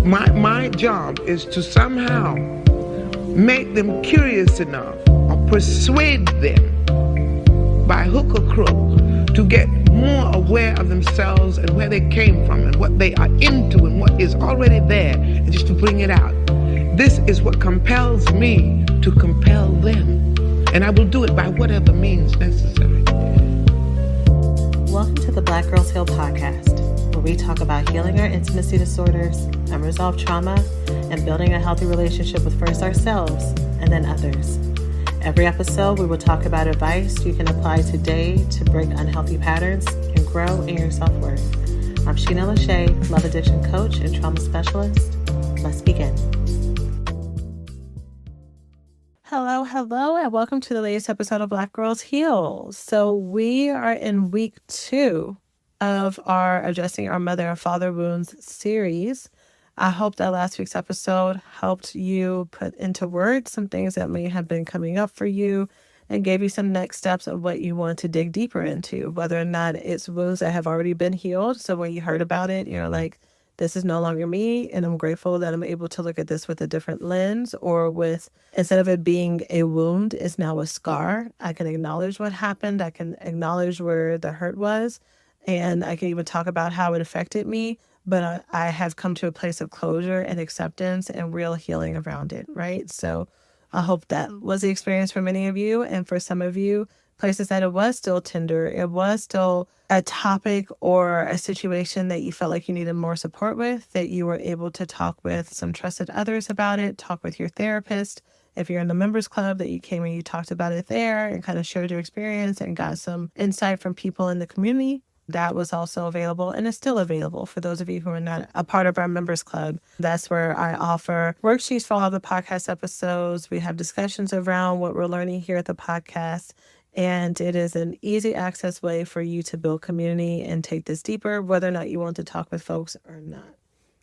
My job is to somehow make them curious enough or persuade them by hook or crook to get more aware of themselves and where they came from and what they are into and what is already there, and just to bring it out. This is what compels me to compel them, and I will do it by whatever means necessary. Welcome to the Black Girls Heal podcast, where we talk about healing our intimacy disorders, unresolved trauma, and building a healthy relationship with first ourselves and then others. Every episode, we will talk about advice you can apply today to break unhealthy patterns and grow in your self-worth. I'm Shena, love addiction coach and trauma specialist. Let's begin. Hello, and welcome to the latest episode of Black Girls Heal. So we are in week 2 of our Addressing Our Mother and Father Wounds series. I hope that last week's episode helped you put into words some things that may have been coming up for you and gave you some next steps of what you want to dig deeper into, whether or not it's wounds that have already been healed. So when you heard about it, you're like, this is no longer me, and I'm grateful that I'm able to look at this with a different lens, or with, instead of it being a wound, it's now a scar. I can acknowledge what happened. I can acknowledge where the hurt was, and I can even talk about how it affected me, but I have come to a place of closure and acceptance and real healing around it, right? So I hope that was the experience for many of you, and for some of you, places that it was still tender, it was still a topic or a situation that you felt like you needed more support with, that you were able to talk with some trusted others about it, talk with your therapist. If you're in the members club, that you came and you talked about it there and kind of shared your experience and got some insight from people in the community. That was also available, and it's still available for those of you who are not a part of our members club. That's where I offer worksheets for all the podcast episodes. We have discussions around what we're learning here at the podcast. And it is an easy access way for you to build community and take this deeper, whether or not you want to talk with folks or not.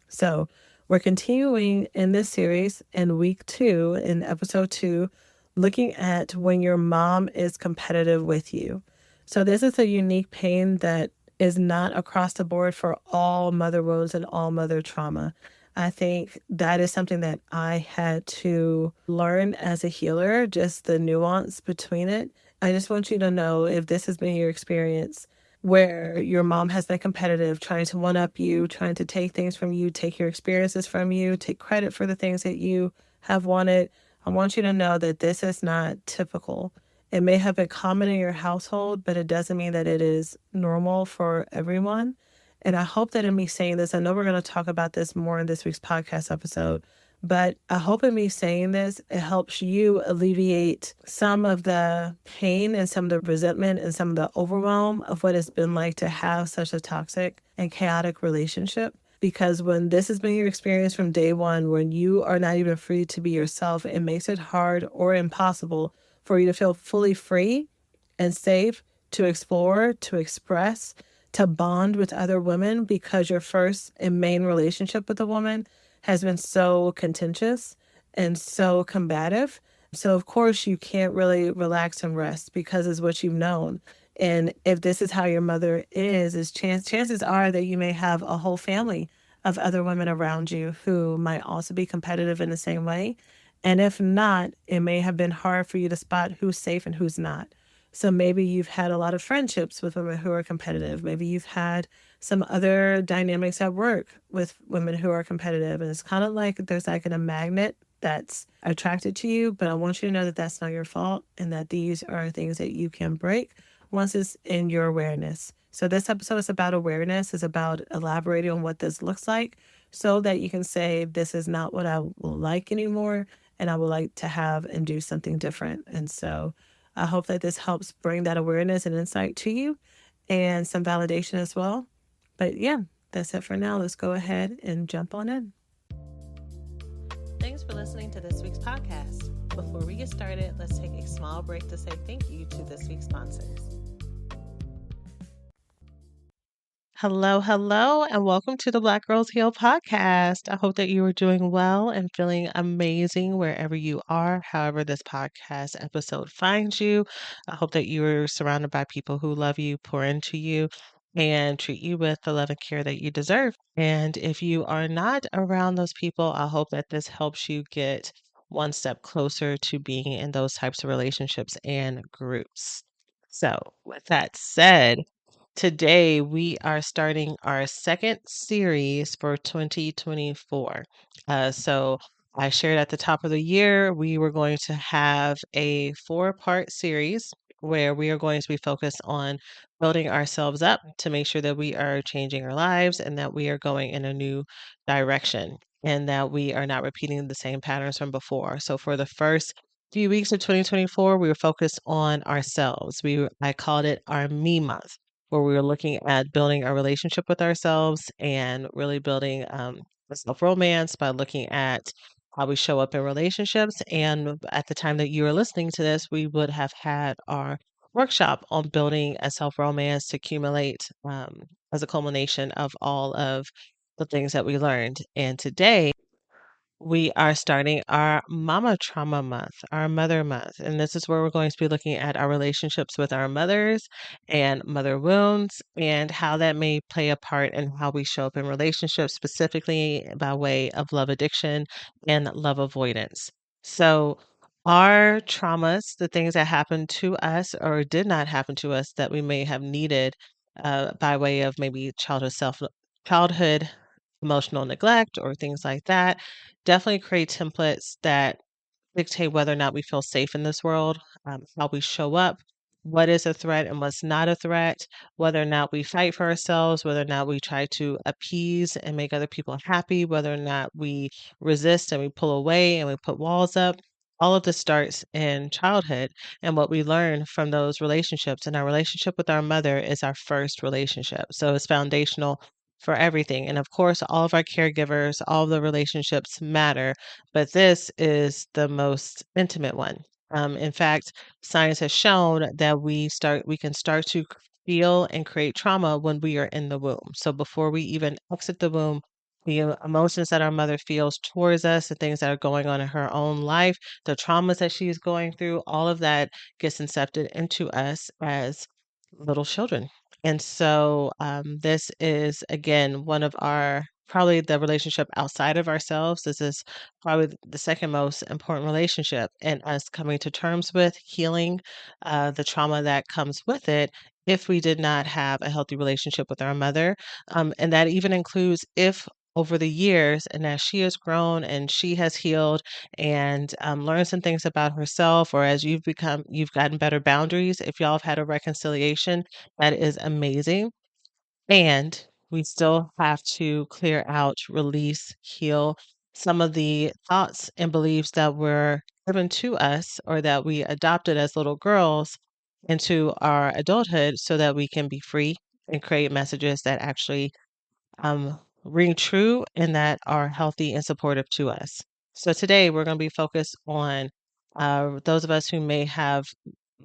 So we're continuing in this series in week 2, in episode 2, looking at when your mom is competitive with you. So this is a unique pain that is not across the board for all mother wounds and all mother trauma. I think that is something that I had to learn as a healer, just the nuance between it. I just want you to know, if this has been your experience where your mom has been competitive, trying to one-up you, trying to take things from you, take your experiences from you, take credit for the things that you have wanted, I want you to know that this is not typical. It may have been common in your household, but it doesn't mean that it is normal for everyone. And I hope that in me saying this, I know we're going to talk about this more in this week's podcast episode, but I hope in me saying this, it helps you alleviate some of the pain and some of the resentment and some of the overwhelm of what it's been like to have such a toxic and chaotic relationship. Because when this has been your experience from day one, when you are not even free to be yourself, it makes it hard or impossible for you to feel fully free and safe to explore, to express, to bond with other women, because your first and main relationship with a woman has been so contentious and so combative. So of course you can't really relax and rest, because it's what you've known. And if this is how your mother is chances are that you may have a whole family of other women around you who might also be competitive in the same way. And if not, it may have been hard for you to spot who's safe and who's not. So maybe you've had a lot of friendships with women who are competitive. Maybe you've had some other dynamics at work with women who are competitive. And it's kind of like there's like a magnet that's attracted to you. But I want you to know that that's not your fault, and that these are things that you can break once it's in your awareness. So this episode is about awareness. It's about elaborating on what this looks like, so that you can say, this is not what I will like anymore, and I would like to have and do something different. And so I hope that this helps bring that awareness and insight to you, and some validation as well. But yeah, that's it for now. Let's go ahead and jump on in. Thanks for listening to this week's podcast. Before we get started, let's take a small break to say thank you to this week's sponsors. Hello, and welcome to the Black Girls Heal podcast. I hope that you are doing well and feeling amazing wherever you are, however this podcast episode finds you. I hope that you are surrounded by people who love you, pour into you, and treat you with the love and care that you deserve. And if you are not around those people, I hope that this helps you get one step closer to being in those types of relationships and groups. So, with that said, today we are starting our second series for 2024. So, I shared at the top of the year we were going to have a four-part series where we are going to be focused on building ourselves up to make sure that we are changing our lives and that we are going in a new direction and that we are not repeating the same patterns from before. So for the first few weeks of 2024, we were focused on ourselves. I called it our me month, where we were looking at building a relationship with ourselves and really building self romance by looking at how we show up in relationships. And at the time that you are listening to this, we would have had our workshop on building a self romance to accumulate as a culmination of all of the things that we learned. And today, we are starting our Mama Trauma Month, our Mother Month. And this is where we're going to be looking at our relationships with our mothers and mother wounds and how that may play a part in how we show up in relationships, specifically by way of love addiction and love avoidance. So, our traumas, the things that happened to us or did not happen to us that we may have needed by way of maybe childhood emotional neglect or things like that, definitely create templates that dictate whether or not we feel safe in this world, how we show up, what is a threat and what's not a threat, whether or not we fight for ourselves, whether or not we try to appease and make other people happy, whether or not we resist and we pull away and we put walls up. All of this starts in childhood and what we learn from those relationships. And our relationship with our mother is our first relationship. So it's foundational for everything. And of course, all of our caregivers, all of the relationships matter, but this is the most intimate one. In fact, science has shown that we can start to feel and create trauma when we are in the womb. So before we even exit the womb, the emotions that our mother feels towards us, the things that are going on in her own life, the traumas that she's going through, all of that gets incepted into us as little children. And so this is again one of our probably the relationship outside of ourselves. This is probably the second most important relationship, and us coming to terms with healing the trauma that comes with it if we did not have a healthy relationship with our mother. And that even includes if over the years and as she has grown and she has healed and learned some things about herself, or as you've gotten better boundaries, if y'all have had a reconciliation, that is amazing. And we still have to clear out, release, heal some of the thoughts and beliefs that were given to us or that we adopted as little girls into our adulthood so that we can be free and create messages that actually ring true and that are healthy and supportive to us. So today we're going to be focused on those of us who may have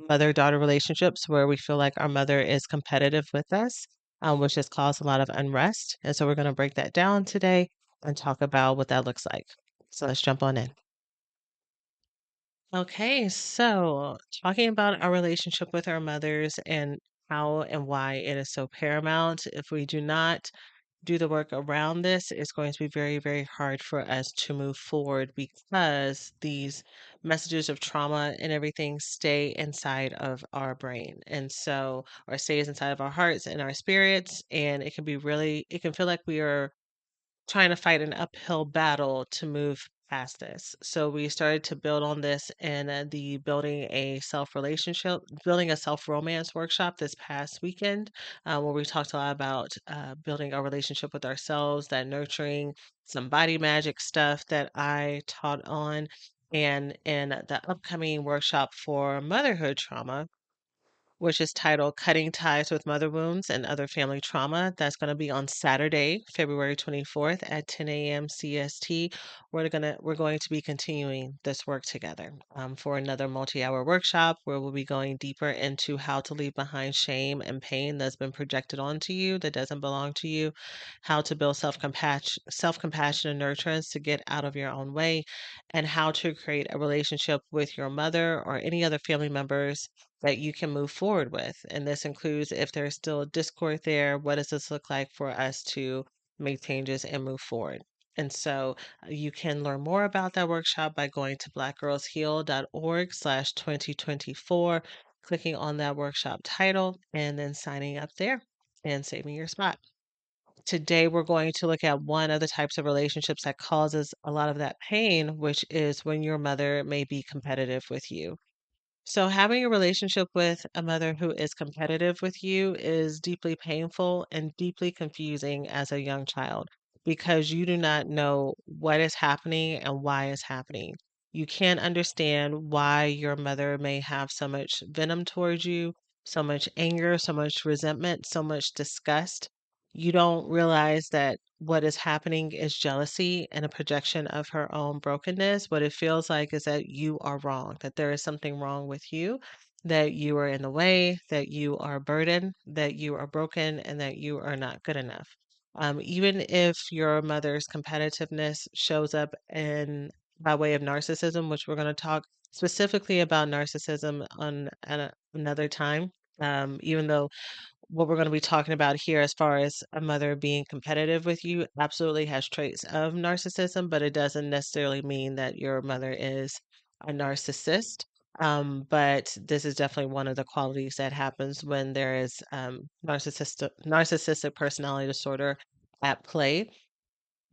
mother-daughter relationships where we feel like our mother is competitive with us, which has caused a lot of unrest. And so we're going to break that down today and talk about what that looks like. So let's jump on in. Okay, so talking about our relationship with our mothers and how and why it is so paramount. If we do not do the work around this, it's going to be very, very hard for us to move forward because these messages of trauma and everything stay inside of our brain. And so, or stays inside of our hearts and our spirits. And it can be really, it can feel like we are trying to fight an uphill battle to move past this. So we started to build on this in the building a self romance workshop this past weekend, where we talked a lot about building our relationship with ourselves, that nurturing, some body magic stuff that I taught on. And in the upcoming workshop for motherhood trauma, which is titled Cutting Ties with Mother Wounds and Other Family Trauma. That's going to be on Saturday, February 24th at 10 a.m. CST. We're going to be continuing this work together for another multi-hour workshop where we'll be going deeper into how to leave behind shame and pain that's been projected onto you that doesn't belong to you, how to build self-compassion and nurturance to get out of your own way, and how to create a relationship with your mother or any other family members that you can move forward with. And this includes if there's still a discord there, what does this look like for us to make changes and move forward? And so you can learn more about that workshop by going to blackgirlsheal.org/2024, clicking on that workshop title, and then signing up there and saving your spot. Today, we're going to look at one of the types of relationships that causes a lot of that pain, which is when your mother may be competitive with you. So, having a relationship with a mother who is competitive with you is deeply painful and deeply confusing as a young child because you do not know what is happening and why it's happening. You can't understand why your mother may have so much venom towards you, so much anger, so much resentment, so much disgust. You don't realize that what is happening is jealousy and a projection of her own brokenness. What it feels like is that you are wrong, that there is something wrong with you, that you are in the way, that you are a burden, that you are broken, and that you are not good enough. Even if your mother's competitiveness shows up in by way of narcissism, which we're going to talk specifically about narcissism on another time. Even though what we're going to be talking about here, as far as a mother being competitive with you, absolutely has traits of narcissism, but it doesn't necessarily mean that your mother is a narcissist. But this is definitely one of the qualities that happens when there is narcissistic personality disorder at play.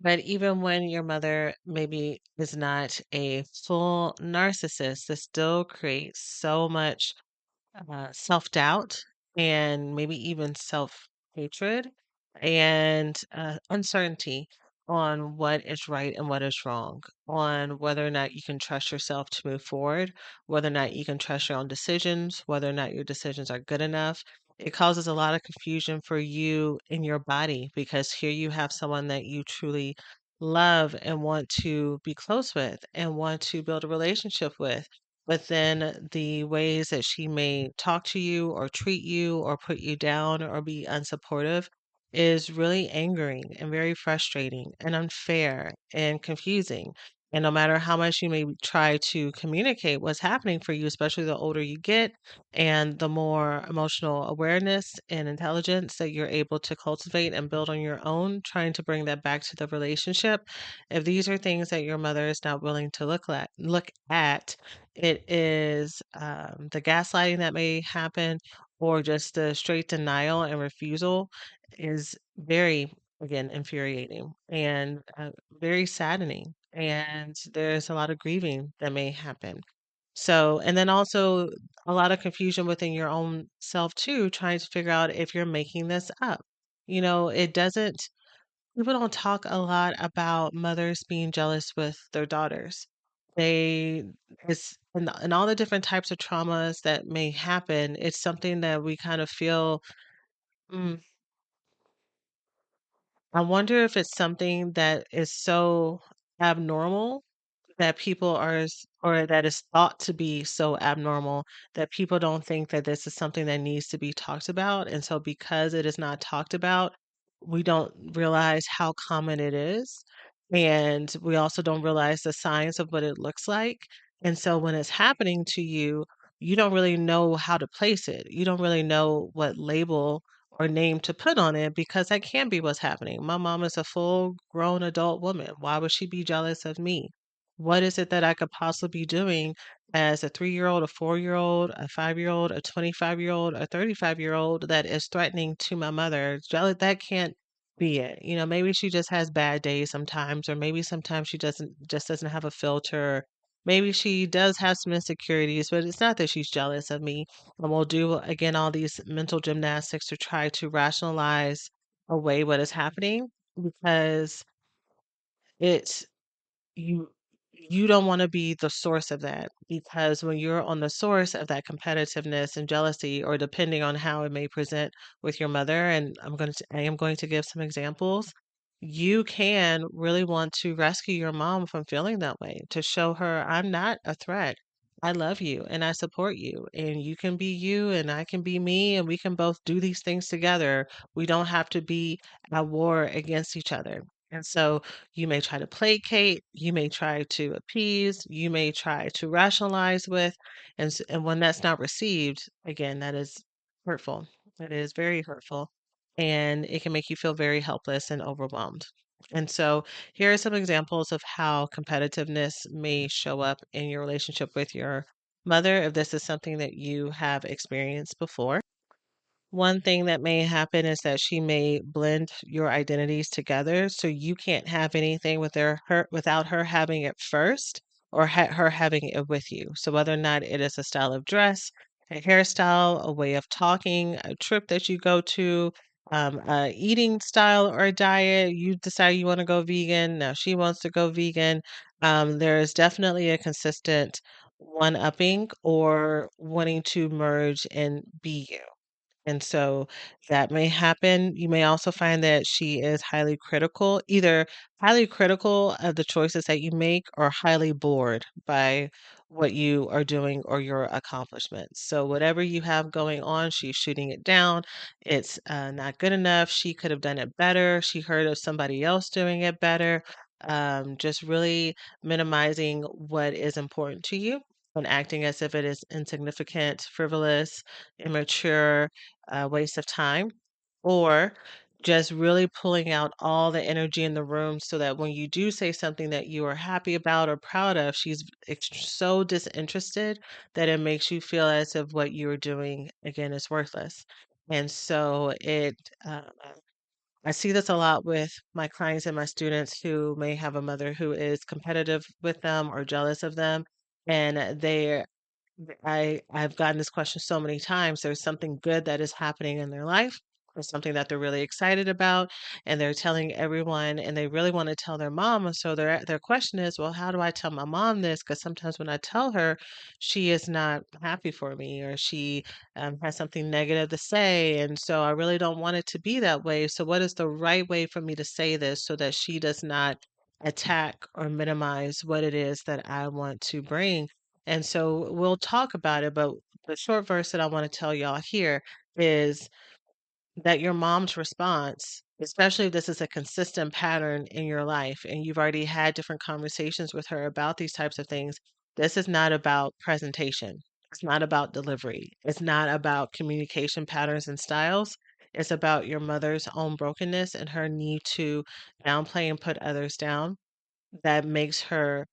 But even when your mother maybe is not a full narcissist, this still creates so much self doubt and maybe even self hatred and uncertainty on what is right and what is wrong, on whether or not you can trust yourself to move forward, whether or not you can trust your own decisions, whether or not your decisions are good enough. It causes a lot of confusion for you in your body because here you have someone that you truly love and want to be close with and want to build a relationship with, but then the ways that she may talk to you or treat you or put you down or be unsupportive is really angering and very frustrating and unfair and confusing. And no matter how much you may try to communicate what's happening for you, especially the older you get and the more emotional awareness and intelligence that you're able to cultivate and build on your own, trying to bring that back to the relationship. If these are things that your mother is not willing to look at, it is the gaslighting that may happen, or just the straight denial and refusal is very, again, infuriating and very saddening. And there's a lot of grieving that may happen. So, and then also a lot of confusion within your own self too, trying to figure out if you're making this up. It doesn't, people don't talk a lot about mothers being jealous with their daughters. They it's and all the different types of traumas that may happen, it's something that we kind of feel, mm, I wonder if it's something that is so abnormal that people or that is thought to be so abnormal that people don't think that this is something that needs to be talked about. And so because it is not talked about, we don't realize how common it is. And we also don't realize the signs of what it looks like. And so when it's happening to you, you don't really know how to place it. You don't really know what label or name to put on it because that can't be what's happening. My mom is a full grown adult woman. Why would she be jealous of me? What is it that I could possibly be doing as a 3-year old, a 4-year old, a 5-year old, a 25-year old, a 35-year old that is threatening to my mother? That can't be it. Maybe she just has bad days sometimes, or maybe sometimes she doesn't have a filter. Maybe she does have some insecurities, but it's not that she's jealous of me. And we'll do again all these mental gymnastics to try to rationalize away what is happening because it's you you don't want to be the source of that because when you're on the source of that competitiveness and jealousy, or depending on how it may present with your mother, and I am going to give some examples, you can really want to rescue your mom from feeling that way, to show her I'm not a threat. I love you and I support you, and you can be you and I can be me, and we can both do these things together. We don't have to be at war against each other. And so you may try to placate, you may try to appease, you may try to rationalize with, and when that's not received, again, that is hurtful. It is very hurtful, and it can make you feel very helpless and overwhelmed. And so here are some examples of how competitiveness may show up in your relationship with your mother if this is something that you have experienced before. One thing that may happen is that she may blend your identities together, so you can't have anything with her without her having it first or her having it with you. So whether or not it is a style of dress, a hairstyle, a way of talking, a trip that you go to, a eating style or a diet, you decide you want to go vegan. Now she wants to go vegan. There is definitely a consistent one-upping or wanting to merge and be you. And so that may happen. You may also find that she is highly critical, either highly critical of the choices that you make or highly bored by what you are doing or your accomplishments. So, whatever you have going on, she's shooting it down. It's not good enough. She could have done it better. She heard of somebody else doing it better. Just really minimizing what is important to you and acting as if it is insignificant, frivolous, immature, waste of time, or just really pulling out all the energy in the room so that when you do say something that you are happy about or proud of, she's so disinterested that it makes you feel as if what you are doing again is worthless. And so I see this a lot with my clients and my students who may have a mother who is competitive with them or jealous of them, and I've gotten this question so many times. There's something good that is happening in their life or something that they're really excited about, and they're telling everyone, and they really want to tell their mom. And so their question is, well, how do I tell my mom this? Because sometimes when I tell her, she is not happy for me, or she has something negative to say, and so I really don't want it to be that way. So what is the right way for me to say this so that she does not attack or minimize what it is that I want to bring? And so we'll talk about it, but the short verse that I want to tell y'all here is that your mom's response, especially if this is a consistent pattern in your life and you've already had different conversations with her about these types of things, this is not about presentation. It's not about delivery. It's not about communication patterns and styles. It's about your mother's own brokenness and her need to downplay and put others down that makes her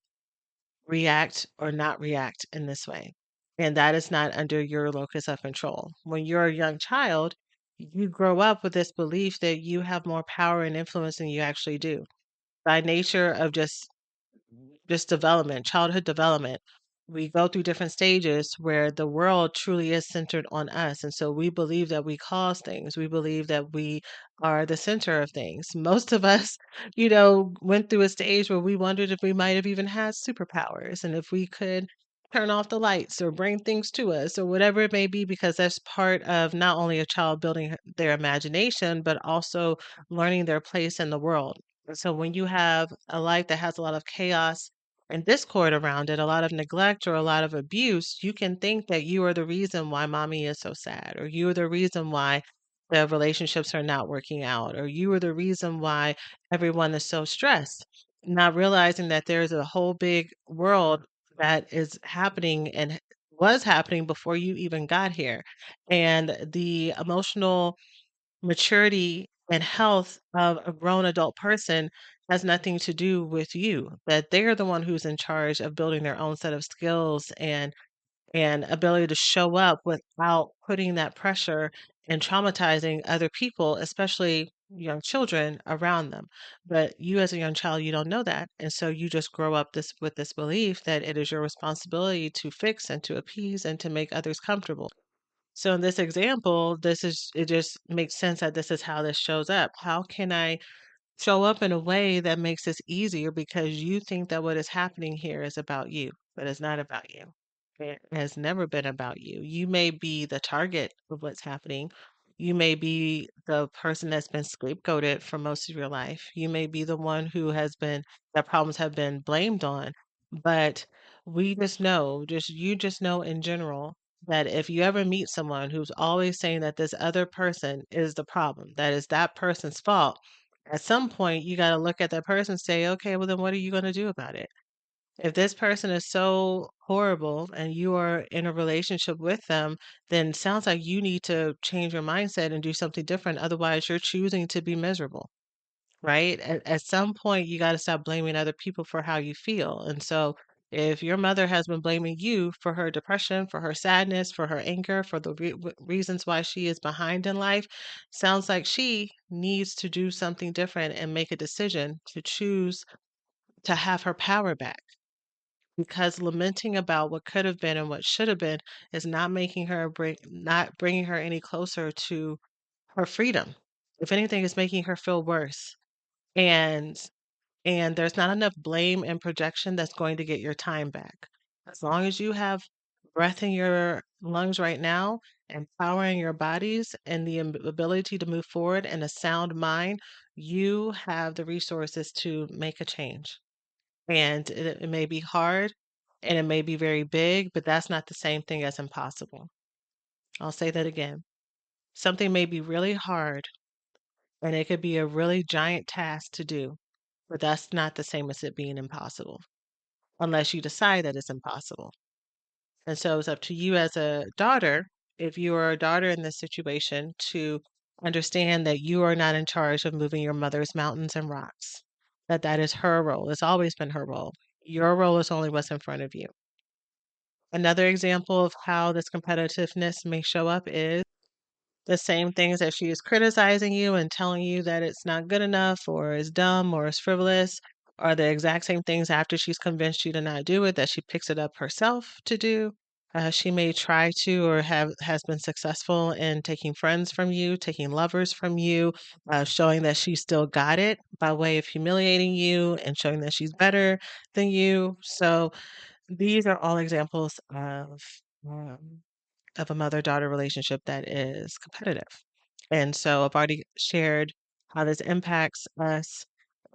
react or not react in this way. And that is not under your locus of control. When you're a young child, you grow up with this belief that you have more power and influence than you actually do by nature of just development, childhood development. We go through different stages where the world truly is centered on us. And so we believe that we cause things. We believe that we are the center of things. Most of us, went through a stage where we wondered if we might have even had superpowers and if we could turn off the lights or bring things to us or whatever it may be, because that's part of not only a child building their imagination, but also learning their place in the world. And so when you have a life that has a lot of chaos and discord around it, a lot of neglect or a lot of abuse, you can think that you are the reason why mommy is so sad, or you are the reason why the relationships are not working out, or you are the reason why everyone is so stressed, not realizing that there's a whole big world that is happening and was happening before you even got here. And the emotional maturity and health of a grown adult person has nothing to do with you, that they're the one who's in charge of building their own set of skills and ability to show up without putting that pressure and traumatizing other people, especially young children around them. But you as a young child, you don't know that. And so you just grow up with this belief that it is your responsibility to fix and to appease and to make others comfortable. So in this example, it just makes sense that this is how this shows up. How can I show up in a way that makes this easier because you think that what is happening here is about you, but it's not about you. It has never been about you. You may be the target of what's happening. You may be the person that's been scapegoated for most of your life. You may be the one who that problems have been blamed on. But you just know in general that if you ever meet someone who's always saying that this other person is the problem, that is that person's fault, At some point, you got to look at that person and say, okay, well, then what are you going to do about it? If this person is so horrible and you are in a relationship with them, then sounds like you need to change your mindset and do something different. Otherwise, you're choosing to be miserable, right? At some point, you got to stop blaming other people for how you feel. And so, if your mother has been blaming you for her depression, for her sadness, for her anger, for the reasons why she is behind in life, sounds like she needs to do something different and make a decision to choose to have her power back, because lamenting about what could have been and what should have been is not making her not bringing her any closer to her freedom. If anything, it's making her feel worse. And there's not enough blame and projection that's going to get your time back. As long as you have breath in your lungs right now and power in your bodies and the ability to move forward and a sound mind, you have the resources to make a change. And it may be hard and it may be very big, but that's not the same thing as impossible. I'll say that again. Something may be really hard and it could be a really giant task to do, but that's not the same as it being impossible unless you decide that it's impossible. And so it's up to you as a daughter, if you are a daughter in this situation, to understand that you are not in charge of moving your mother's mountains and rocks, that is her role. It's always been her role. Your role is only what's in front of you. Another example of how this competitiveness may show up is the same things that she is criticizing you and telling you that it's not good enough or is dumb or is frivolous are the exact same things after she's convinced you to not do it that she picks it up herself to do. She may try to or has been successful in taking friends from you, taking lovers from you, showing that she still got it by way of humiliating you and showing that she's better than you. So these are all examples um, of a mother-daughter relationship that is competitive. And so I've already shared how this impacts us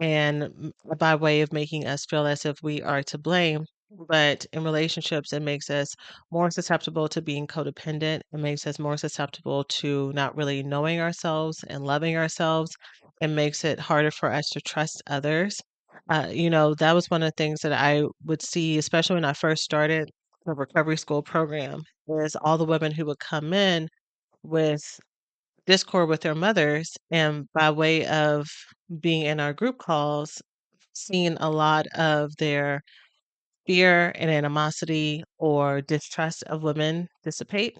and by way of making us feel as if we are to blame. But in relationships, it makes us more susceptible to being codependent. It makes us more susceptible to not really knowing ourselves and loving ourselves. It makes it harder for us to trust others. That was one of the things that I would see, especially when I first started the recovery school program, is all the women who would come in with discord with their mothers, and by way of being in our group calls, seeing a lot of their fear and animosity or distrust of women dissipate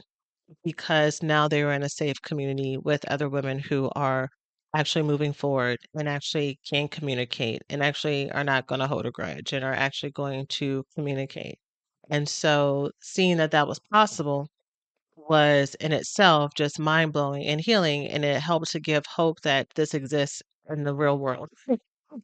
because now they were in a safe community with other women who are actually moving forward and actually can communicate and actually are not going to hold a grudge and are actually going to communicate. And so seeing that that was possible was in itself just mind blowing and healing. And it helped to give hope that this exists in the real world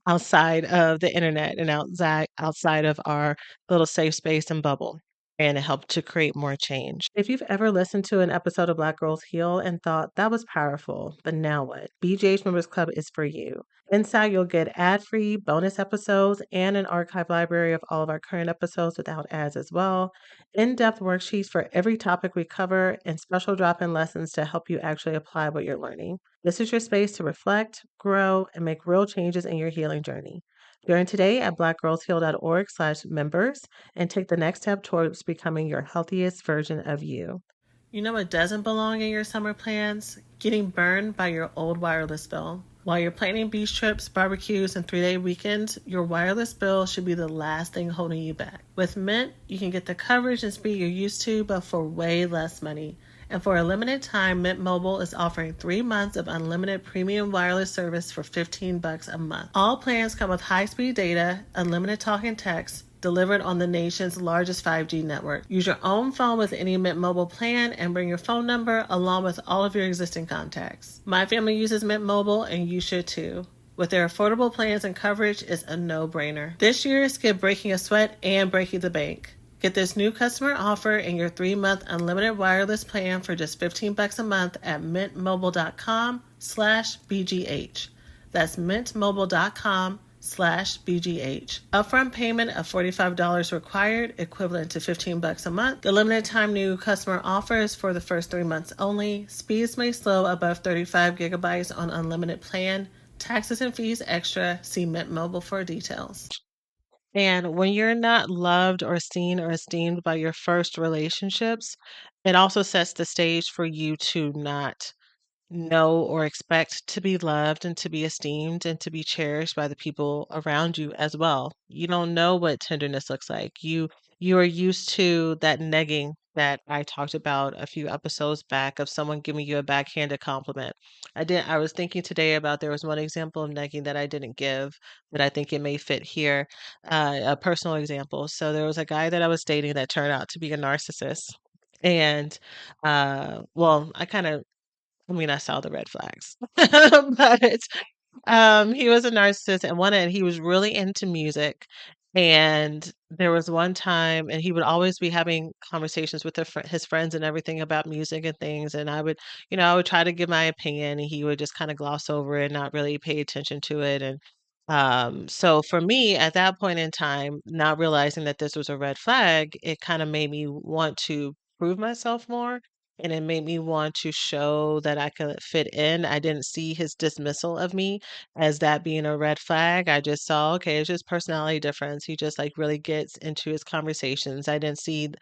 outside of the internet and outside of our little safe space and bubble. And it helped to create more change. If you've ever listened to an episode of Black Girls Heal and thought that was powerful, but now what? BGH Members Club is for you. Inside, you'll get ad-free bonus episodes and an archive library of all of our current episodes without ads as well, in-depth worksheets for every topic we cover, and special drop-in lessons to help you actually apply what you're learning. This is your space to reflect, grow, and make real changes in your healing journey. Join today at blackgirlsheal.org/members and take the next step towards becoming your healthiest version of you. You know what doesn't belong in your summer plans? Getting burned by your old wireless bill. While you're planning beach trips, barbecues, and 3-day weekends, your wireless bill should be the last thing holding you back. With Mint, you can get the coverage and speed you're used to, but for way less money. And for a limited time, Mint Mobile is offering 3 months of unlimited premium wireless service for $15 a month. All plans come with high-speed data, unlimited talk and text, delivered on the nation's largest 5G network. Use your own phone with any Mint Mobile plan and bring your phone number along with all of your existing contacts. My family uses Mint Mobile and you should too. With their affordable plans and coverage, it's a no-brainer. This year, skip breaking a sweat and breaking the bank. Get this new customer offer and your 3-month unlimited wireless plan for just $15 a month at mintmobile.com/BGH. That's mintmobile.com/BGH. Upfront payment of $45 required, equivalent to $15 a month. The limited time new customer offer is for the first 3 months only. Speeds may slow above 35 gigabytes on unlimited plan. Taxes and fees extra. See Mint Mobile for details. And when you're not loved or seen or esteemed by your first relationships, it also sets the stage for you to not know or expect to be loved and to be esteemed and to be cherished by the people around you as well. You don't know what tenderness looks like. You are used to that negging that I talked about a few episodes back of someone giving you a backhanded compliment. I was thinking today about there was one example of negging that I didn't give, but I think it may fit here. A personal example. So there was a guy that I was dating that turned out to be a narcissist. And well, I mean, I saw the red flags, but he was a narcissist and he was really into music. And there was one time, and he would always be having conversations with his friends and everything about music and things. And I would try to give my opinion, and he would just kind of gloss over it, not really pay attention to it. And so for me, at that point in time, not realizing that this was a red flag, it kind of made me want to prove myself more, and it made me want to show that I could fit in. I didn't see his dismissal of me as that being a red flag. I just saw, okay, it's just personality difference. He just like really gets into his conversations. I did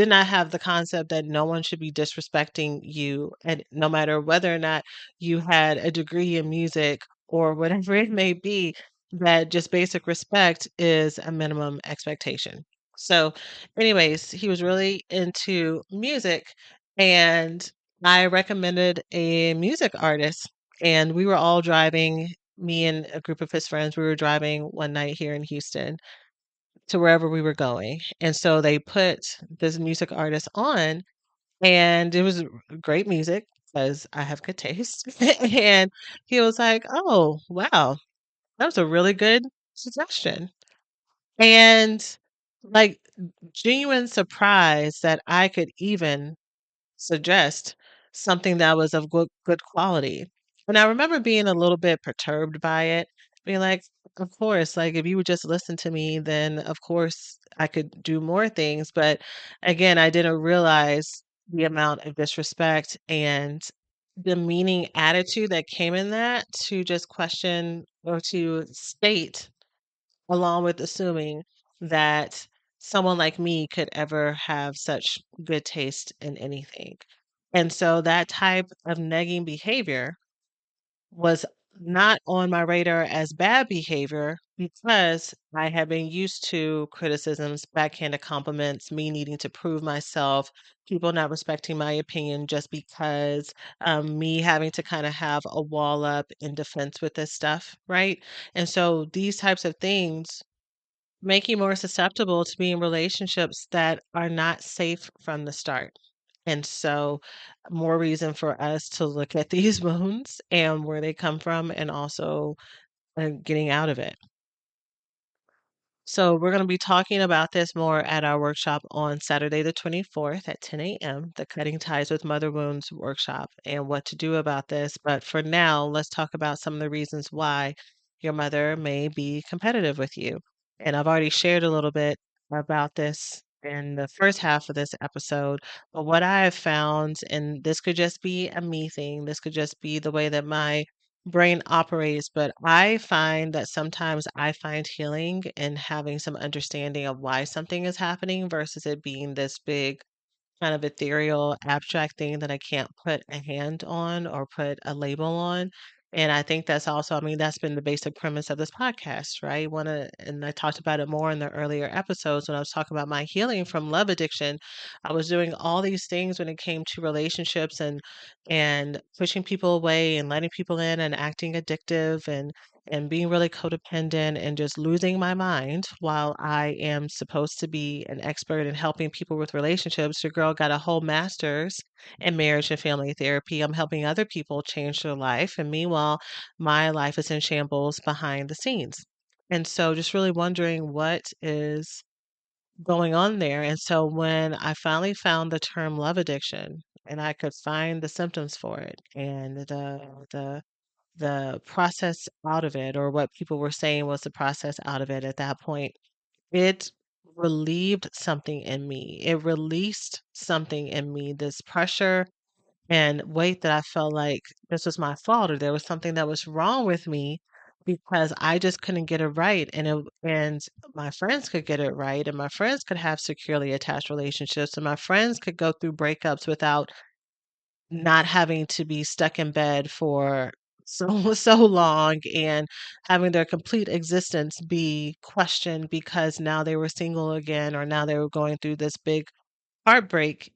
not have the concept that no one should be disrespecting you, and no matter whether or not you had a degree in music or whatever it may be, that just basic respect is a minimum expectation. So, anyways, he was really into music, and I recommended a music artist, and we were all driving, me and a group of his friends, we were driving one night here in Houston to wherever we were going. And so they put this music artist on, and it was great music because I have good taste. And he was like, "Oh, wow, that was a really good suggestion." And like genuine surprise that I could even suggest something that was of good quality. And I remember being a little bit perturbed by it, being like, of course, like if you would just listen to me, then of course I could do more things. But again, I didn't realize the amount of disrespect and demeaning attitude that came in that to just question or to state along with assuming that someone like me could ever have such good taste in anything. And so that type of negging behavior was not on my radar as bad behavior because I had been used to criticisms, backhanded compliments, me needing to prove myself, people not respecting my opinion just because me having to kind of have a wall up in defense with this stuff, right? And so these types of things make you more susceptible to be in relationships that are not safe from the start. And so, more reason for us to look at these wounds and where they come from, and also getting out of it. So, we're going to be talking about this more at our workshop on Saturday, the 24th at 10 a.m., the Cutting Ties with Mother Wounds workshop, and what to do about this. But for now, let's talk about some of the reasons why your mother may be competitive with you. And I've already shared a little bit about this in the first half of this episode. But what I have found, and this could just be a me thing, this could just be the way that my brain operates, but I find that sometimes I find healing in having some understanding of why something is happening versus it being this big kind of ethereal, abstract thing that I can't put a hand on or put a label on. And I think that's also, I mean, that's been the basic premise of this podcast, right? And I talked about it more in the earlier episodes when I was talking about my healing from love addiction. I was doing all these things when it came to relationships and pushing people away and letting people in and acting addictive and being really codependent and just losing my mind while I am supposed to be an expert in helping people with relationships. Your girl got a whole master's in marriage and family therapy. I'm helping other people change their life. And meanwhile, my life is in shambles behind the scenes. And so just really wondering what is going on there. And so when I finally found the term love addiction and I could find the symptoms for it and the process out of it, or what people were saying was the process out of it at that point, it relieved something in me. It released something in me, this pressure and weight that I felt like this was my fault or there was something that was wrong with me because I just couldn't get it right. And my friends could get it right, and my friends could have securely attached relationships, and my friends could go through breakups without not having to be stuck in bed for so so long and having their complete existence be questioned because now they were single again or now they were going through this big heartbreak.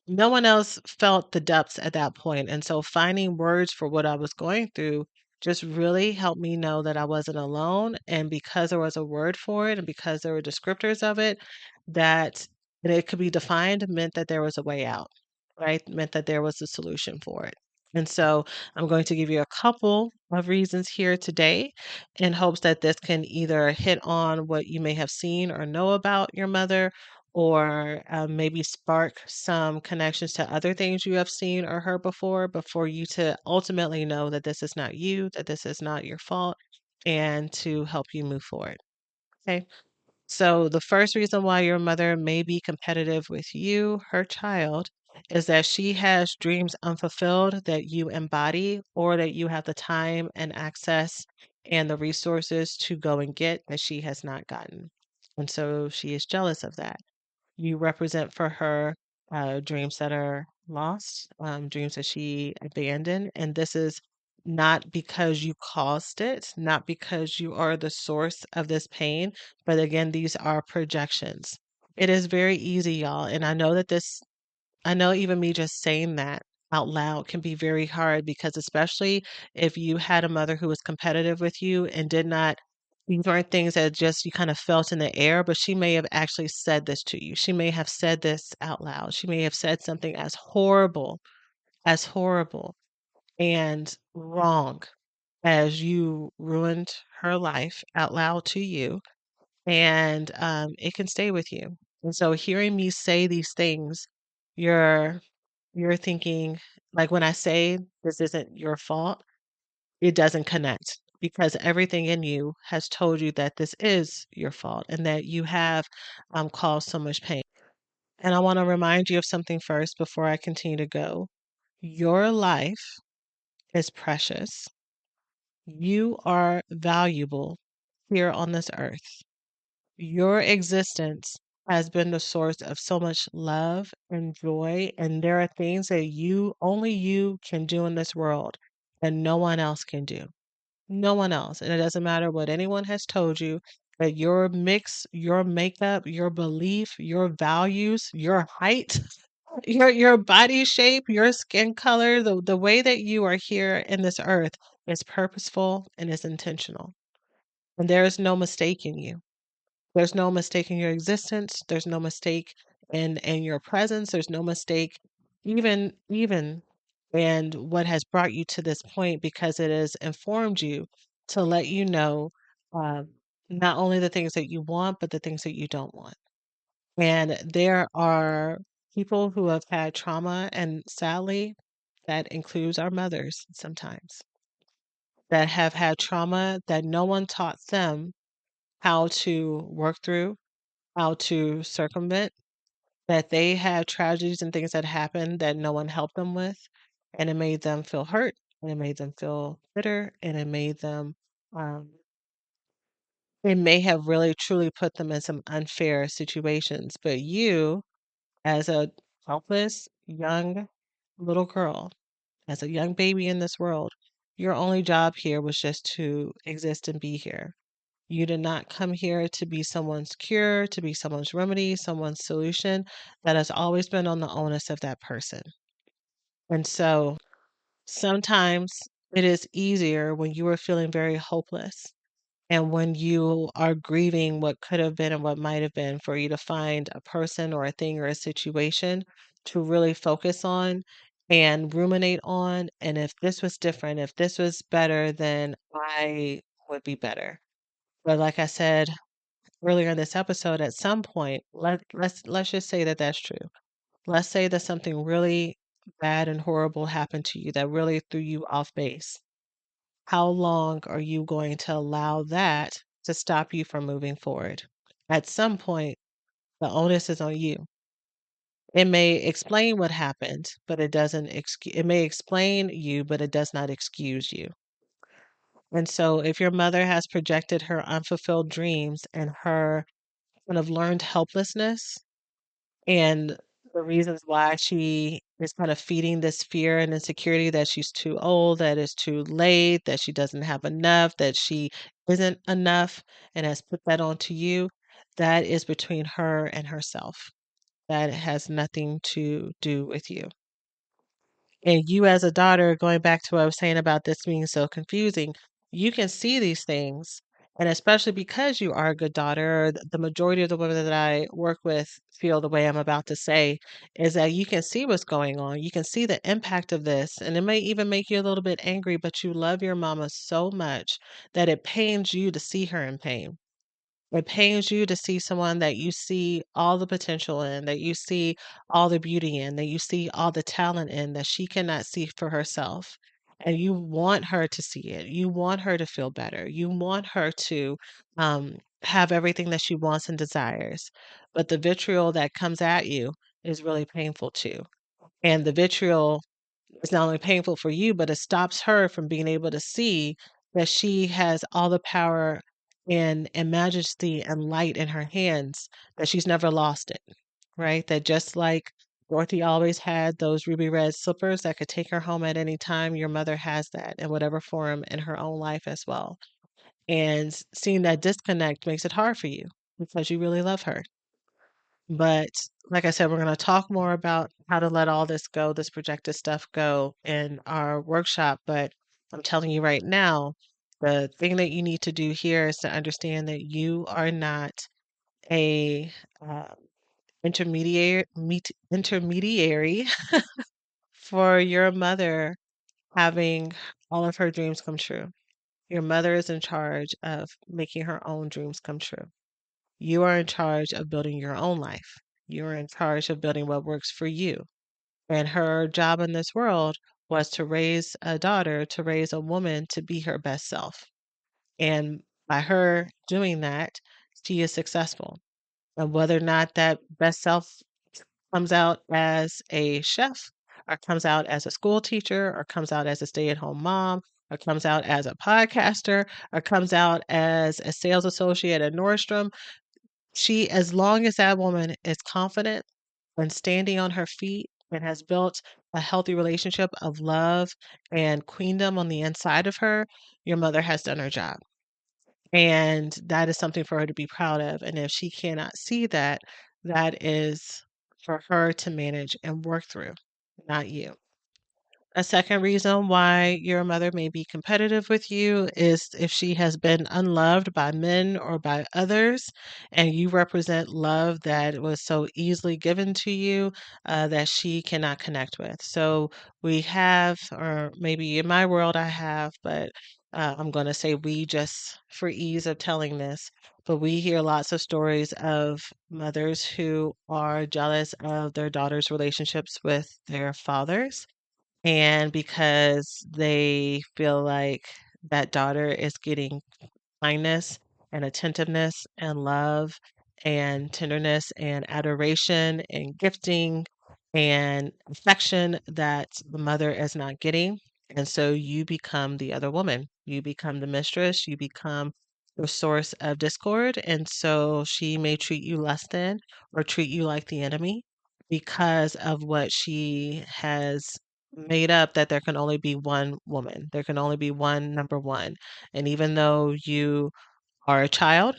No one else felt the depths at that point, and so finding words for what I was going through just really helped me know that I wasn't alone, and because there was a word for it and because there were descriptors of it, that and it could be defined meant that there was a way out, right? Meant that there was a solution for it. And so I'm going to give you a couple of reasons here today in hopes that this can either hit on what you may have seen or know about your mother or maybe spark some connections to other things you have seen or heard before you to ultimately know that this is not you, that this is not your fault, and to help you move forward. Okay. So, the first reason why your mother may be competitive with you, her child, is that she has dreams unfulfilled that you embody or that you have the time and access and the resources to go and get that she has not gotten. And so she is jealous of that. You represent for her dreams that are lost, dreams that she abandoned. And this is not because you caused it, not because you are the source of this pain, but again, these are projections. It is very easy, y'all. And I know even me just saying that out loud can be very hard because, especially if you had a mother who was competitive with you and did not, these weren't things that just you kind of felt in the air, but she may have actually said this to you. She may have said this out loud. She may have said something as horrible and wrong as you ruined her life out loud to you. And it can stay with you. And so hearing me say these things, you're you're thinking, like, when I say this isn't your fault, it doesn't connect because everything in you has told you that this is your fault and that you have caused so much pain. And I want to remind you of something first before I continue to go. Your life is precious. You are valuable here on this earth. Your existence has been the source of so much love and joy, and there are things that only you can do in this world that no one else can do. No one else. And it doesn't matter what anyone has told you, that your mix, your makeup, your belief, your values, your height, your body shape, your skin color, the way that you are here in this earth is purposeful and is intentional. And there is no mistaking you. There's no mistaking your existence. There's no mistake in your presence. There's no mistake even and what has brought you to this point because it has informed you to let you know um, not only the things that you want, but the things that you don't want. And there are people who have had trauma, and sadly, that includes our mothers sometimes, that have had trauma that no one taught them how to work through, how to circumvent, that they had tragedies and things that happened that no one helped them with, and it made them feel hurt, and it made them feel bitter, and um, it may have really truly put them in some unfair situations. But you, as a helpless young little girl, as a young baby in this world, your only job here was just to exist and be here. You did not come here to be someone's cure, to be someone's remedy, someone's solution. That has always been on the onus of that person. And so sometimes it is easier when you are feeling very hopeless and when you are grieving what could have been and what might have been for you to find a person or a thing or a situation to really focus on and ruminate on. And if this was different, if this was better, then I would be better. But like I said, earlier in this episode, at some point, let's just say that that's true. Let's say that something really bad and horrible happened to you that really threw you off base. How long are you going to allow that to stop you from moving forward? At some point, the onus is on you. It may explain what happened, but it doesn't it may explain you, but it does not excuse you. And so if your mother has projected her unfulfilled dreams and her kind of learned helplessness and the reasons why she is kind of feeding this fear and insecurity that she's too old, that it's too late, that she doesn't have enough, that she isn't enough, and has put that onto you, that is between her and herself. That has nothing to do with you. And you as a daughter, going back to what I was saying about this being so confusing, you can see these things. And especially because you are a good daughter, the majority of the women that I work with feel the way I'm about to say is that you can see what's going on. You can see the impact of this. And it may even make you a little bit angry, but you love your mama so much that it pains you to see her in pain. It pains you to see someone that you see all the potential in, that you see all the beauty in, that you see all the talent in that she cannot see for herself. And you want her to see it. You want her to feel better. You want her to have everything that she wants and desires. But the vitriol that comes at you is really painful too. And the vitriol is not only painful for you, but it stops her from being able to see that she has all the power and majesty and light in her hands, that she's never lost it, right? That just like Dorothy always had those ruby red slippers that could take her home at any time, your mother has that in whatever form in her own life as well. And seeing that disconnect makes it hard for you because you really love her. But like I said, we're going to talk more about how to let all this go, this projected stuff go in our workshop. But I'm telling you right now, the thing that you need to do here is to understand that you are not a uh, intermediary for your mother having all of her dreams come true. Your mother is in charge of making her own dreams come true. You are in charge of building your own life. You're in charge of building what works for you. And her job in this world was to raise a daughter, to raise a woman to be her best self. And by her doing that, she is successful. And whether or not that best self comes out as a chef, or comes out as a school teacher, or comes out as a stay at home mom, or comes out as a podcaster, or comes out as a sales associate at Nordstrom, as long as that woman is confident and standing on her feet and has built a healthy relationship of love and queendom on the inside of her, your mother has done her job. And that is something for her to be proud of. And if she cannot see that, that is for her to manage and work through, not you. A second reason why your mother may be competitive with you is if she has been unloved by men or by others, and you represent love that was so easily given to you that she cannot connect with. So we have, or maybe in my world I have, but I'm going to say we just for ease of telling this. But we hear lots of stories of mothers who are jealous of their daughters' relationships with their fathers, and because they feel like that daughter is getting kindness and attentiveness and love and tenderness and adoration and gifting and affection that the mother is not getting. And so you become the other woman. You become the mistress. You become the source of discord. And so she may treat you less than or treat you like the enemy because of what she has made up, that there can only be one woman. There can only be one number one. And even though you are a child,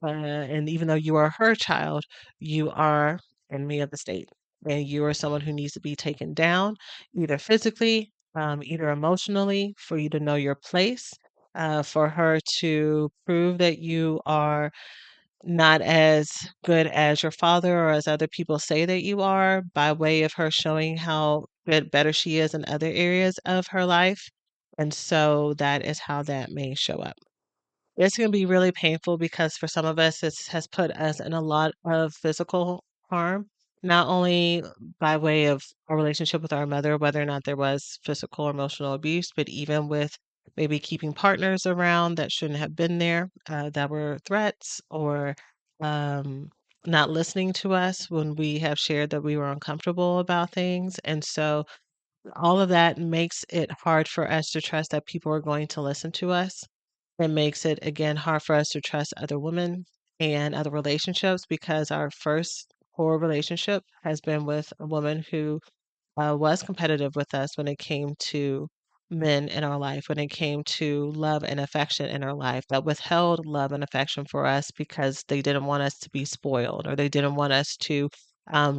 and even though you are her child, you are enemy of the state. And you are someone who needs to be taken down, either physically, either emotionally, for you to know your place, for her to prove that you are not as good as your father or as other people say that you are, by way of her showing how good, better she is in other areas of her life. And so that is how that may show up. It's gonna be really painful because for some of us, this has put us in a lot of physical harm, not only by way of our relationship with our mother, whether or not there was physical or emotional abuse, but even with maybe keeping partners around that shouldn't have been there, that were threats or um, not listening to us when we have shared that we were uncomfortable about things. And so all of that makes it hard for us to trust that people are going to listen to us. It makes it, again, hard for us to trust other women and other relationships because our first core relationship has been with a woman who was competitive with us when it came to men in our life, when it came to love and affection in our life, that withheld love and affection for us because they didn't want us to be spoiled or they didn't want us to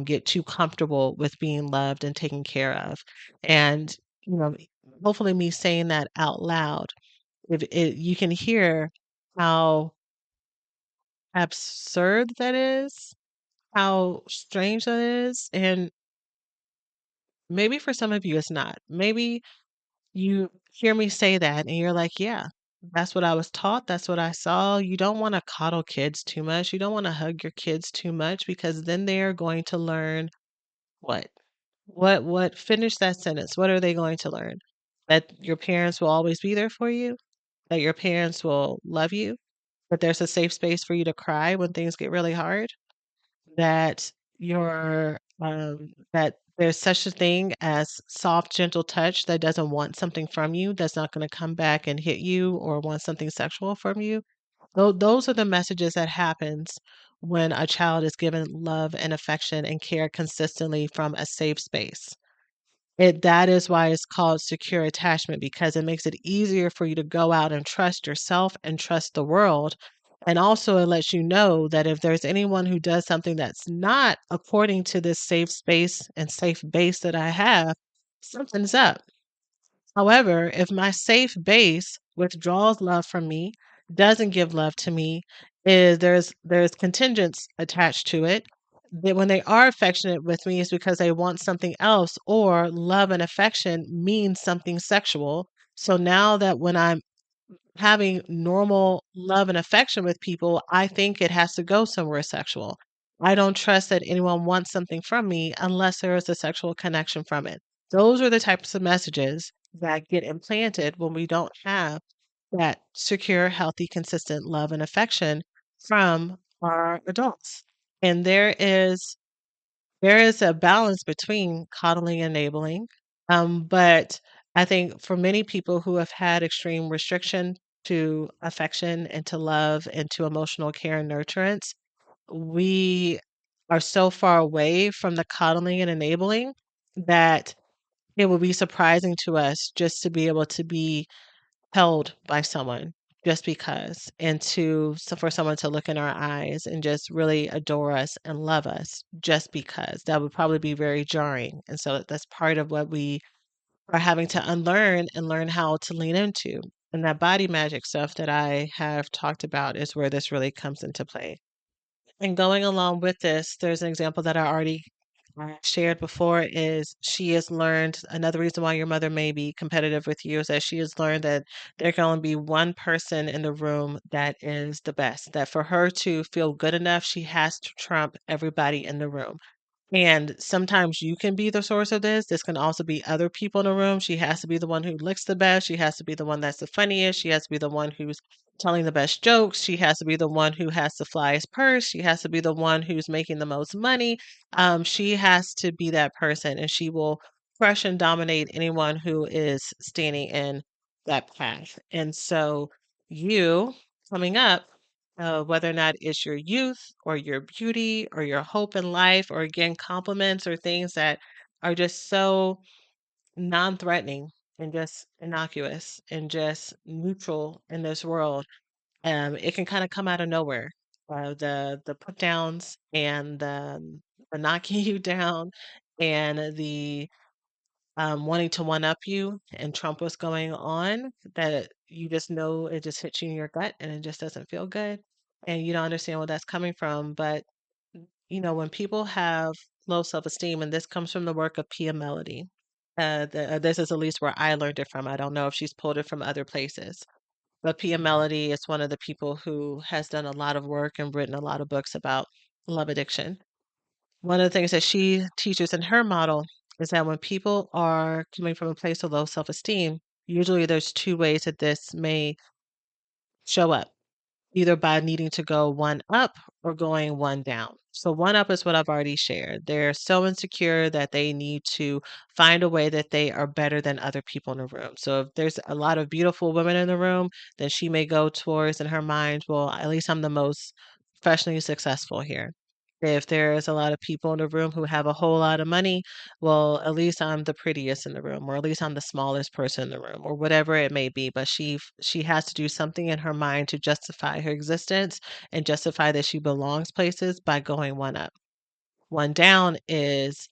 get too comfortable with being loved and taken care of. And, you know, hopefully, me saying that out loud, if it, you can hear how absurd that is, how strange that is. And maybe for some of you, it's not. Maybe you hear me say that and you're like, yeah, that's what I was taught. That's what I saw. You don't want to coddle kids too much. You don't want to hug your kids too much because then they're going to learn what? Finish that sentence. What are they going to learn? That your parents will always be there for you, that your parents will love you, that there's a safe space for you to cry when things get really hard, that that there's such a thing as soft, gentle touch that doesn't want something from you, that's not going to come back and hit you or want something sexual from you. Those are the messages that happens when a child is given love and affection and care consistently from a safe space. That is why it's called secure attachment because it makes it easier for you to go out and trust yourself and trust the world. And also, it lets you know that if there's anyone who does something that's not according to this safe space and safe base that I have, something's up. However, if my safe base withdraws love from me, doesn't give love to me, is there's contingents attached to it. That when they are affectionate with me is because they want something else, or love and affection means something sexual. So now that when I'm having normal love and affection with people, I think it has to go somewhere sexual. I don't trust that anyone wants something from me unless there is a sexual connection from it. Those are the types of messages that get implanted when we don't have that secure, healthy, consistent love and affection from our adults. And there is a balance between coddling and enabling. But I think for many people who have had extreme restriction to affection and to love and to emotional care and nurturance, we are so far away from the coddling and enabling that it will be surprising to us just to be able to be held by someone just because, and for someone to look in our eyes and just really adore us and love us just because. That would probably be very jarring. And so that's part of what we are having to unlearn and learn how to lean into. And that body magic stuff that I have talked about is where this really comes into play. And going along with this, there's an example that I already shared before is she has learned another reason why your mother may be competitive with you is that she has learned that there can only be one person in the room that is the best, that for her to feel good enough, she has to trump everybody in the room. And sometimes you can be the source of this. This can also be other people in the room. She has to be the one who looks the best. She has to be the one that's the funniest. She has to be the one who's telling the best jokes. She has to be the one who has the flyest purse. She has to be the one who's making the most money. She has to be that person, and she will crush and dominate anyone who is standing in that path. And so, you coming up, whether or not it's your youth or your beauty or your hope in life, or again, compliments or things that are just so non threatening and just innocuous and just neutral in this world, it can kind of come out of nowhere. The put downs and the knocking you down and the wanting to one up you and trump what's going on, that you just know it just hits you in your gut and it just doesn't feel good. And you don't understand where that's coming from. But, when people have low self esteem, and this comes from the work of Pia Melody, this is at least where I learned it from. I don't know if she's pulled it from other places. But Pia Melody is one of the people who has done a lot of work and written a lot of books about love addiction. One of the things that she teaches in her model is that when people are coming from a place of low self esteem, usually there's two ways that this may show up. either by needing to go one up or going one down. So, one up is what I've already shared. They're so insecure that they need to find a way that they are better than other people in the room. So, if there's a lot of beautiful women in the room, then she may go towards in her mind, well, at least I'm the most professionally successful here. If there's a lot of people in the room who have a whole lot of money, well, at least I'm the prettiest in the room, or at least I'm the smallest person in the room, or whatever it may be. But she has to do something in her mind to justify her existence and justify that she belongs places by going one up. One down is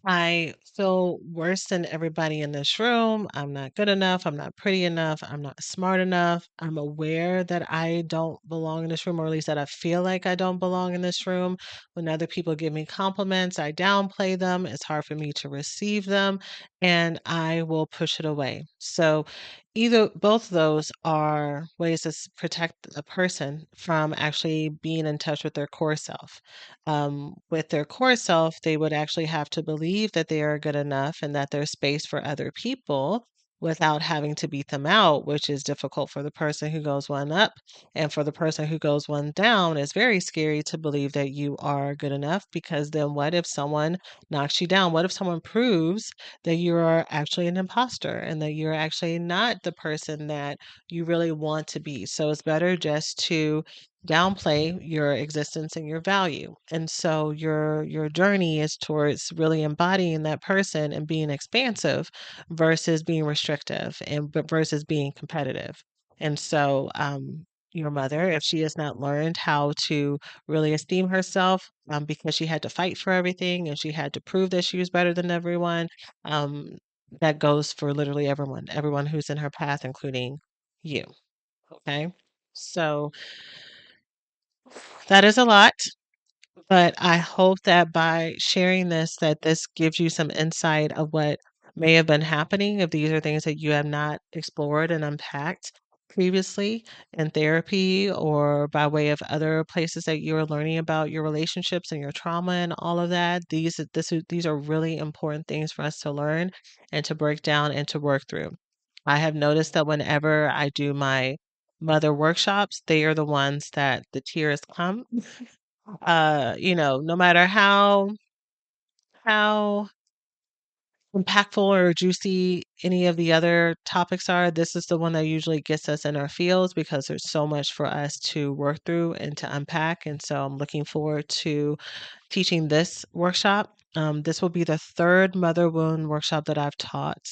I feel worse than everybody in this room. I'm not good enough. I'm not pretty enough. I'm not smart enough. I'm aware that I don't belong in this room, or at least that I feel like I don't belong in this room. When other people give me compliments, I downplay them. It's hard for me to receive them, and I will push it away. So, either both of those are ways to protect a person from actually being in touch with their core self. With their core self, they would actually have to believe that they are good enough and that there's space for other people without having to beat them out, which is difficult for the person who goes one up. And for the person who goes one down, it's very scary to believe that you are good enough, because then what if someone knocks you down? What if someone proves that you are actually an imposter and that you're actually not the person that you really want to be? So it's better just to downplay your existence and your value. And so your journey is towards really embodying that person and being expansive versus being restrictive, and but versus being competitive. And so your mother, if she has not learned how to really esteem herself, because she had to fight for everything and she had to prove that she was better than everyone, um, that goes for literally everyone who's in her path, including you. Okay. So that is a lot, but I hope that by sharing this, that this gives you some insight of what may have been happening, if these are things that you have not explored and unpacked previously in therapy or by way of other places that you're learning about your relationships and your trauma and all of that. These are really important things for us to learn and to break down and to work through. I have noticed that whenever I do my mother workshops, they are the ones that the tears come. No matter how impactful or juicy any of the other topics are, this is the one that usually gets us in our feels, because there's so much for us to work through and to unpack. And so I'm looking forward to teaching this workshop. This will be the third mother wound workshop that I've taught.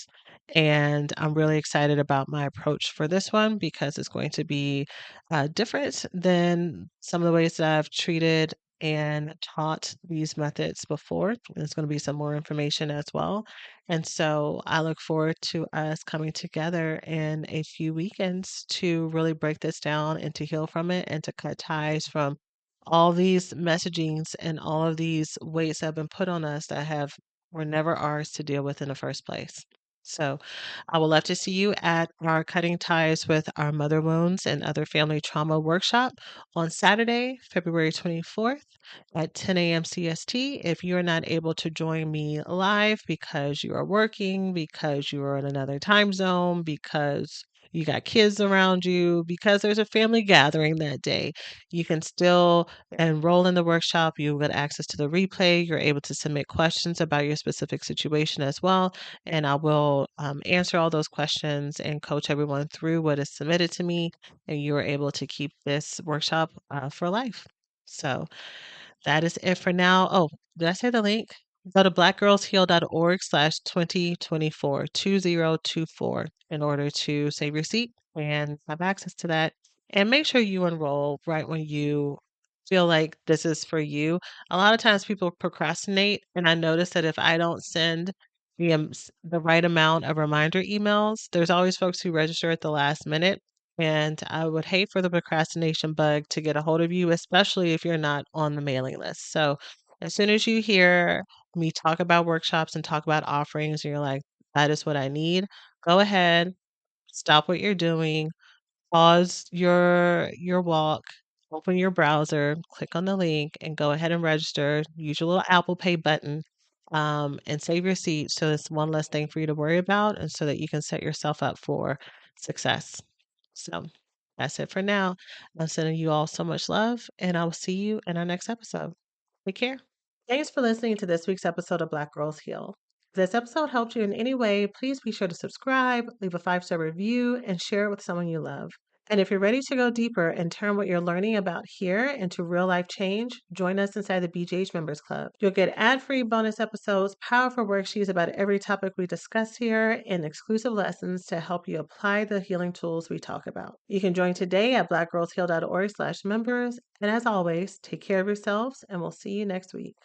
And I'm really excited about my approach for this one, because it's going to be different than some of the ways that I've treated and taught these methods before. There's going to be some more information as well. And so I look forward to us coming together in a few weekends to really break this down and to heal from it and to cut ties from all these messagings and all of these weights that have been put on us that have were never ours to deal with in the first place. So I would love to see you at our Cutting Ties with Our Mother Wounds and Other Family Trauma workshop on Saturday, February 24th at 10 a.m. CST. If you are not able to join me live because you are working, because you are in another time zone, because you got kids around you, because there's a family gathering that day, you can still enroll in the workshop. You get access to the replay. You're able to submit questions about your specific situation as well. And I will answer all those questions and coach everyone through what is submitted to me. And you are able to keep this workshop for life. So that is it for now. Oh, did I say the link? Go to blackgirlsheal.org/2024, 2024, in order to save your seat and have access to that. And make sure you enroll right when you feel like this is for you. A lot of times people procrastinate, and I notice that if I don't send the right amount of reminder emails, there's always folks who register at the last minute. And I would hate for the procrastination bug to get a hold of you, especially if you're not on the mailing list. So as soon as you hear me talk about workshops and talk about offerings, and you're like, that is what I need, go ahead, stop what you're doing, pause your walk, open your browser, click on the link, and go ahead and register. Use your little Apple Pay button, and save your seat, so it's one less thing for you to worry about, and so that you can set yourself up for success. So That's it for now. I'm sending you all so much love, and I will see you in our next episode. Take care. Thanks for listening to this week's episode of Black Girls Heal. If this episode helped you in any way, please be sure to subscribe, leave a 5-star review, and share it with someone you love. And if you're ready to go deeper and turn what you're learning about here into real life change, join us inside the BGH Members Club. You'll get ad-free bonus episodes, powerful worksheets about every topic we discuss here, and exclusive lessons to help you apply the healing tools we talk about. You can join today at blackgirlsheal.org/members. And as always, take care of yourselves, and we'll see you next week.